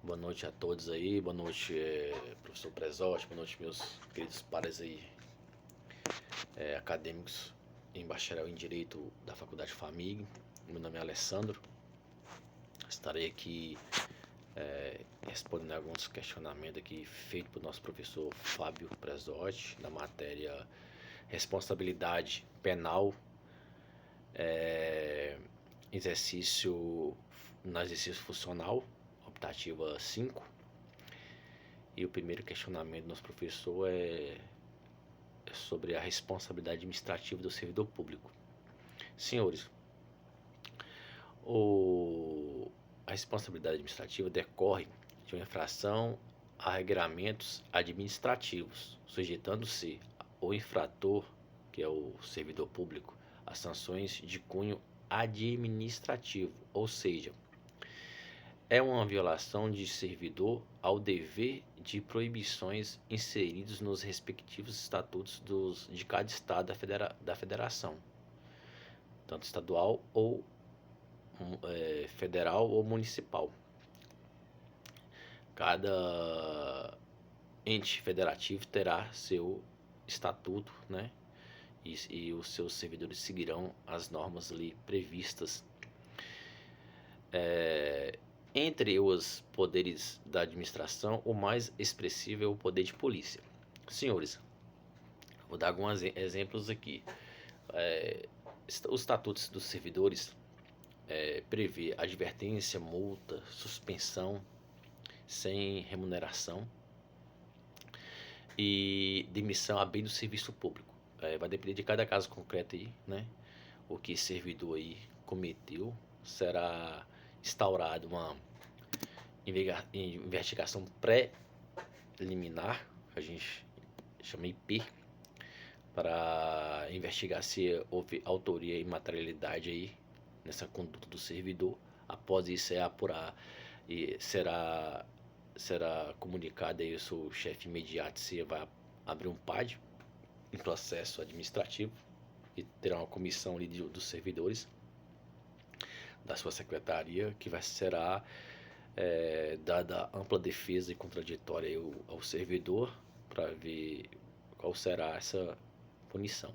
Boa noite a todos aí, boa noite, professor Prezotti, boa noite, meus queridos pares aí, acadêmicos em bacharel em Direito da Faculdade FAMIG. Meu nome é Alessandro, estarei aqui respondendo alguns questionamentos aqui feitos pelo nosso professor Fábio Prezotti, da matéria Responsabilidade Penal, exercício, no exercício funcional, optativa 5. E o primeiro questionamento do nosso professor é sobre a responsabilidade administrativa do servidor público. Senhores, a responsabilidade administrativa decorre de uma infração a regramentos administrativos, sujeitando-se o infrator, que é o servidor público, a sanções de cunho administrativo, ou seja, é uma violação de servidor ao dever de proibições inseridos nos respectivos estatutos de cada estado da federação, tanto estadual ou federal ou municipal. Cada ente federativo terá seu estatuto, né? E os seus servidores seguirão as normas ali previstas. Entre os poderes da administração, o mais expressivo é o poder de polícia. Senhores, vou dar alguns exemplos aqui. Os estatutos dos servidores prevê advertência, multa, suspensão sem remuneração e demissão a bem do serviço público. Vai depender de cada caso concreto aí, né? O que servidor aí cometeu, será instaurada uma investigação pré-liminar, que a gente chama IP, para investigar se houve autoria e materialidade aí nessa conduta do servidor. Após isso apurar e será comunicado aí o seu chefe imediato se vai abrir um PAD em processo administrativo e terá uma comissão ali dos servidores da sua secretaria que será dada ampla defesa e contraditória ao servidor para ver qual será essa punição.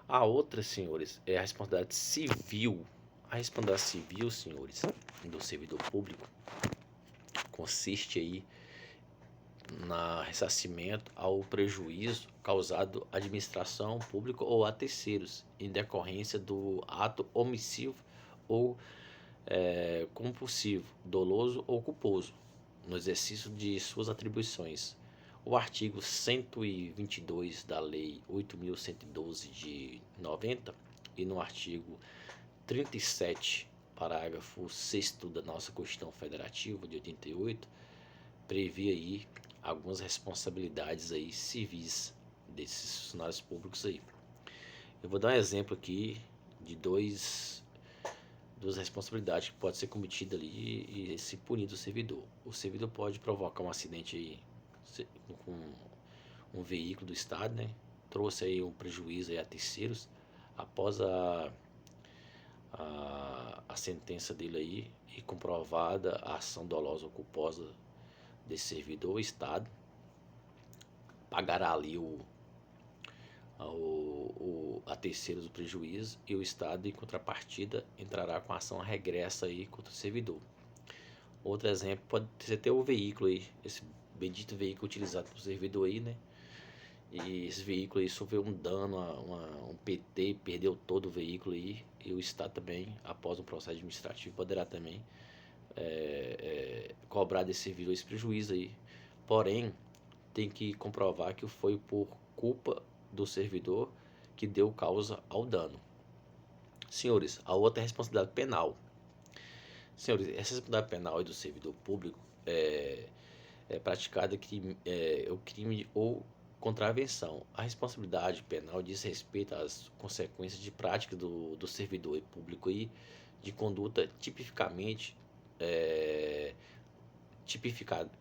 A outra, senhores, é a responsabilidade civil. A responsabilidade civil, senhores, do servidor público consiste aí na ressarcimento ao prejuízo causado à administração pública ou a terceiros em decorrência do ato omissivo ou compulsivo, doloso ou culposo no exercício de suas atribuições. O artigo 122 da Lei 8.112 de 90 e no artigo 37, parágrafo 6º da nossa Constituição Federativa de 88, prevê aí algumas responsabilidades aí civis desses funcionários públicos aí. Eu vou dar um exemplo aqui de duas responsabilidades que pode ser cometida ali e se punir do servidor. O servidor pode provocar um acidente aí com um veículo do Estado, né? Trouxe aí um prejuízo aí a terceiros após a sentença dele aí e comprovada a ação dolosa ou culposa desse servidor, o Estado pagará ali a terceiros o prejuízo e o Estado, em contrapartida, entrará com ação regressa aí contra o servidor. Outro exemplo pode ser até o veículo aí, esse bendito veículo utilizado pelo servidor aí, né? E esse veículo aí sofreu um dano, um PT, perdeu todo o veículo aí, e o Estado também, após um processo administrativo, poderá também cobrar desse servidor esse prejuízo aí. Porém, tem que comprovar que foi por culpa do servidor que deu causa ao dano. Senhores, a outra é a responsabilidade penal. Senhores, essa responsabilidade penal do servidor público é praticada o crime ou contravenção. A responsabilidade penal diz respeito às consequências de prática do servidor público e de conduta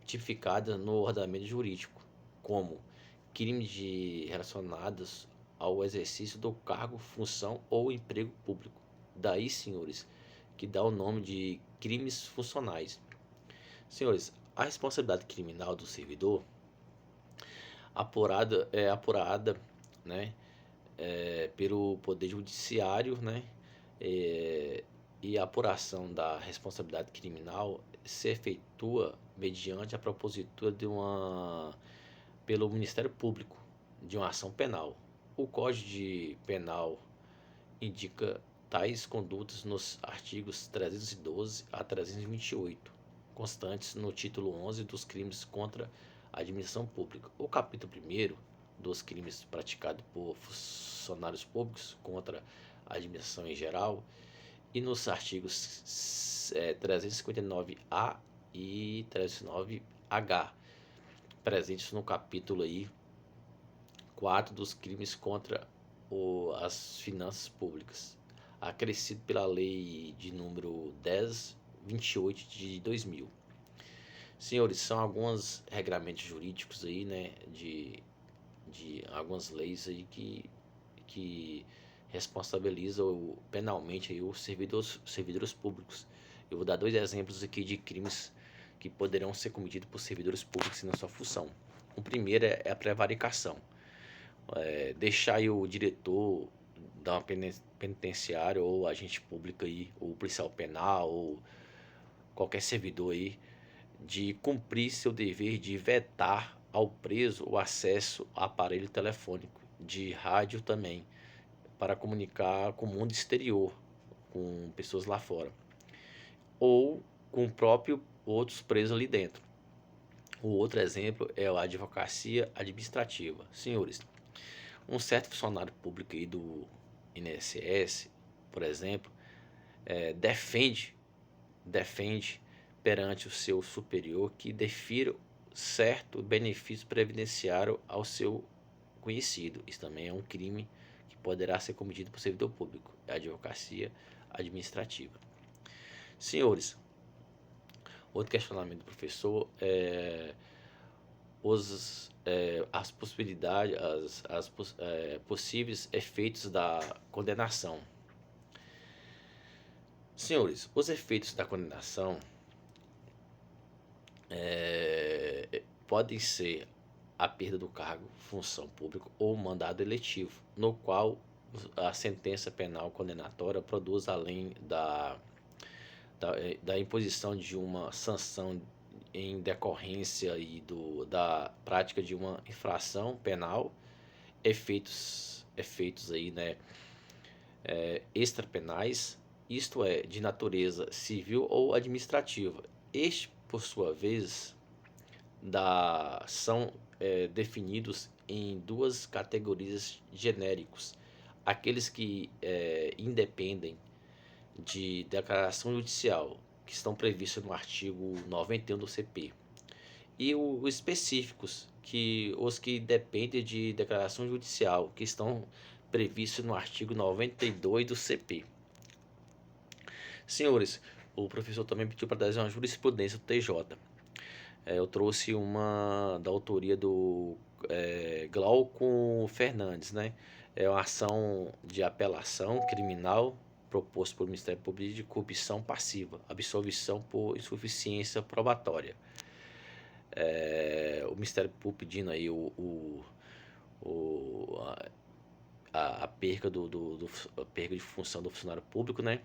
tipificada no ordenamento jurídico, como crimes relacionados ao exercício do cargo, função ou emprego público. Daí, senhores, que dá o nome de crimes funcionais. Senhores, a responsabilidade criminal do servidor apurada, né, pelo Poder Judiciário, né, é, e a apuração da responsabilidade criminal se efetua mediante a propositura pelo Ministério Público de uma ação penal. O Penal indica tais condutas nos artigos 312 a 328, constantes no título 11 dos crimes contra a administração pública. O capítulo 1º dos crimes praticados por funcionários públicos contra a administração em geral e nos artigos 359A e 309H, presentes no capítulo aí 4 dos crimes contra as finanças públicas, acrescido pela lei de número 1028 de 2000. Senhores, são alguns regramentos jurídicos aí, né, de algumas leis aí que responsabilizam penalmente aí os servidores públicos. Eu vou dar 2 exemplos aqui de crimes que poderão ser cometidos por servidores públicos na sua função. O primeiro é a prevaricação. Deixar aí o diretor da uma penitenciária ou agente público aí, ou policial penal, ou qualquer servidor aí, de cumprir seu dever de vetar ao preso o acesso a aparelho telefônico, de rádio também, para comunicar com o mundo exterior, com pessoas lá fora, ou com o próprio outros presos ali dentro. O outro exemplo é a advocacia administrativa. Senhores, um certo funcionário público aí do INSS, por exemplo, defende perante o seu superior que defira certo benefício previdenciário ao seu conhecido. Isso também é um crime que poderá ser cometido por servidor público, é a advocacia administrativa. Senhores, outro questionamento do professor é as possibilidades, possíveis efeitos da condenação. Senhores, os efeitos da condenação podem ser a perda do cargo, função pública ou mandado eletivo, no qual a sentença penal condenatória produz, além da imposição de uma sanção em decorrência da prática de uma infração penal, efeitos aí, né, extrapenais, isto é, de natureza civil ou administrativa. Este, por sua vez, são definidos em 2 categorias genéricos: aqueles que independem de declaração judicial, que estão previstos no artigo 91 do CP, e os específicos, os que dependem de declaração judicial, que estão previstos no artigo 92 do CP. Senhores, o professor também pediu para trazer uma jurisprudência do TJ. Eu trouxe uma da autoria do Glauco Fernandes, né? É uma ação de apelação criminal proposto pelo Ministério Público de corrupção passiva, absolvição por insuficiência probatória. O Ministério Público pedindo aí a perca a perca de função do funcionário público, né?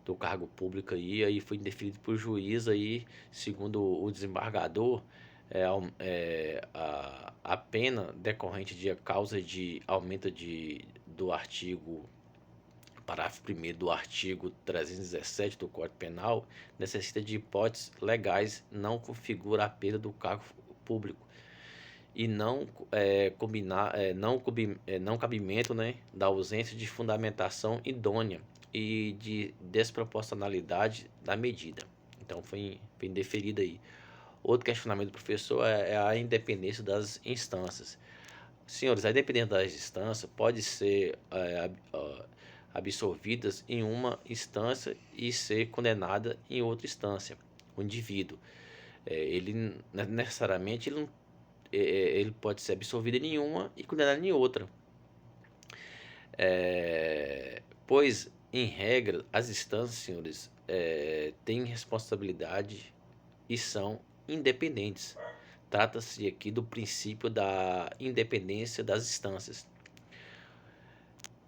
Do cargo público aí foi indeferido por juiz aí, segundo o desembargador, a pena decorrente de causa de aumento do artigo, parágrafo 1º do artigo 317 do Código Penal, necessita de hipóteses legais, não configura a perda do cargo público e não cabimento, né, da ausência de fundamentação idônea e de desproporcionalidade da medida. Então foi indeferido aí. Outro questionamento do professor é a independência das instâncias. Senhores, a independência das instâncias pode ser absolvidas em uma instância e ser condenada em outra instância. O indivíduo, ele necessariamente ele pode ser absolvido em uma e condenado em outra. Pois, em regra, as instâncias, senhores, têm responsabilidade e são independentes. Trata-se aqui do princípio da independência das instâncias.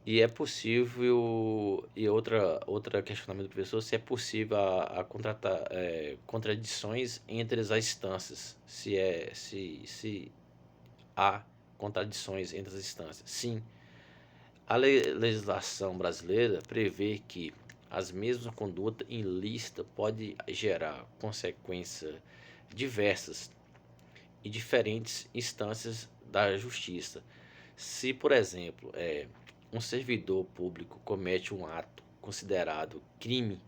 E é possível, e outra questionamento do professor, se é possível a contratar, contradições entre as instâncias, se há contradições entre as instâncias. Sim, a legislação brasileira prevê que as mesmas condutas ilícitas podem gerar consequências diversas e diferentes instâncias da justiça. Se, por exemplo, um servidor público comete um ato considerado crime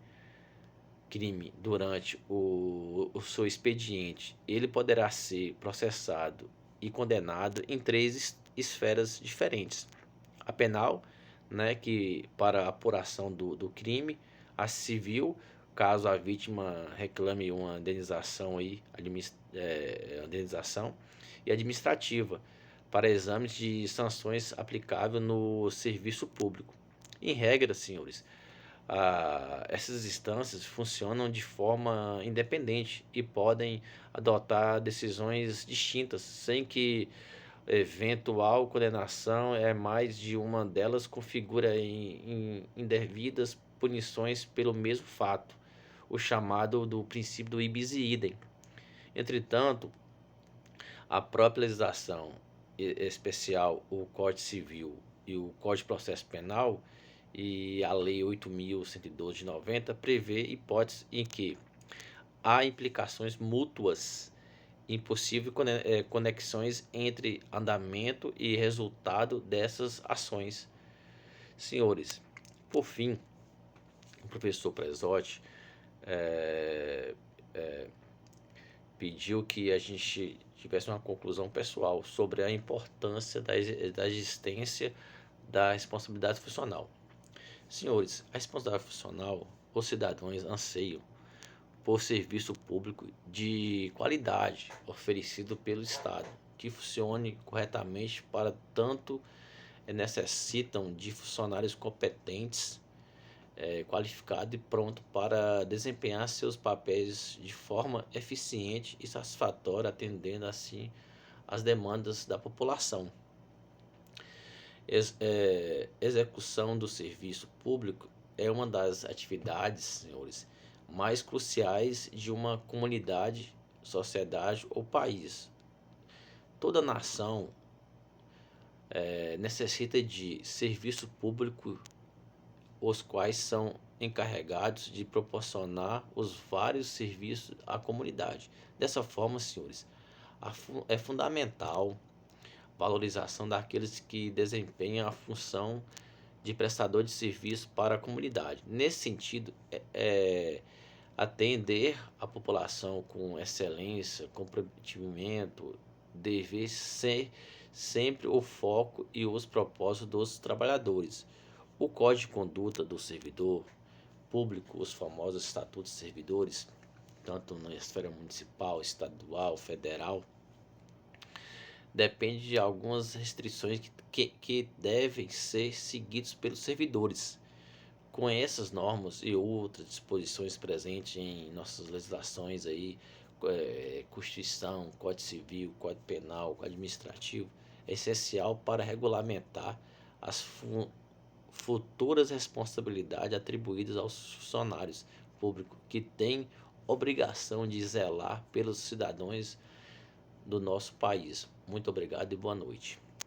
durante o seu expediente, ele poderá ser processado e condenado em três esferas diferentes: a penal, né, que para a apuração do crime; a civil, caso a vítima reclame uma indenização indenização; e administrativa, para exames de sanções aplicáveis no serviço público. Em regra, senhores, essas instâncias funcionam de forma independente e podem adotar decisões distintas, sem que eventual condenação mais de uma delas configura em indevidas punições pelo mesmo fato, o chamado do princípio do ibis e idem. Entretanto, a própria legislação especial, o Código Civil e o Código de Processo Penal e a Lei 8.112 de 90 prevê hipóteses em que há implicações mútuas, impossível conexões entre andamento e resultado dessas ações. Senhores, por fim, o professor Presotti pediu que a gente tivesse uma conclusão pessoal sobre a importância da existência da responsabilidade funcional. Senhores, a responsabilidade funcional, os cidadãos anseiam por serviço público de qualidade oferecido pelo Estado, que funcione corretamente. Para tanto, necessitam de funcionários competentes, qualificados e prontos para desempenhar seus papéis de forma eficiente e satisfatória, atendendo assim às demandas da população. Execução do serviço público é uma das atividades, senhores, mais cruciais de uma comunidade, sociedade ou país. Toda nação necessita de serviço público, os quais são encarregados de proporcionar os vários serviços à comunidade. Dessa forma, senhores, é fundamental a valorização daqueles que desempenham a função de prestador de serviço para a comunidade. Nesse sentido, atender a população com excelência, comprometimento, deve ser sempre o foco e os propósitos dos trabalhadores. O Código de Conduta do Servidor Público, os famosos Estatutos dos Servidores, tanto na esfera municipal, estadual, federal, depende de algumas restrições que devem ser seguidas pelos servidores. Com essas normas e outras disposições presentes em nossas legislações aí, Constituição, Código Civil, Código Penal, Código Administrativo, é essencial para regulamentar as futuras responsabilidades atribuídas aos funcionários públicos, que têm obrigação de zelar pelos cidadãos do nosso país. Muito obrigado e boa noite.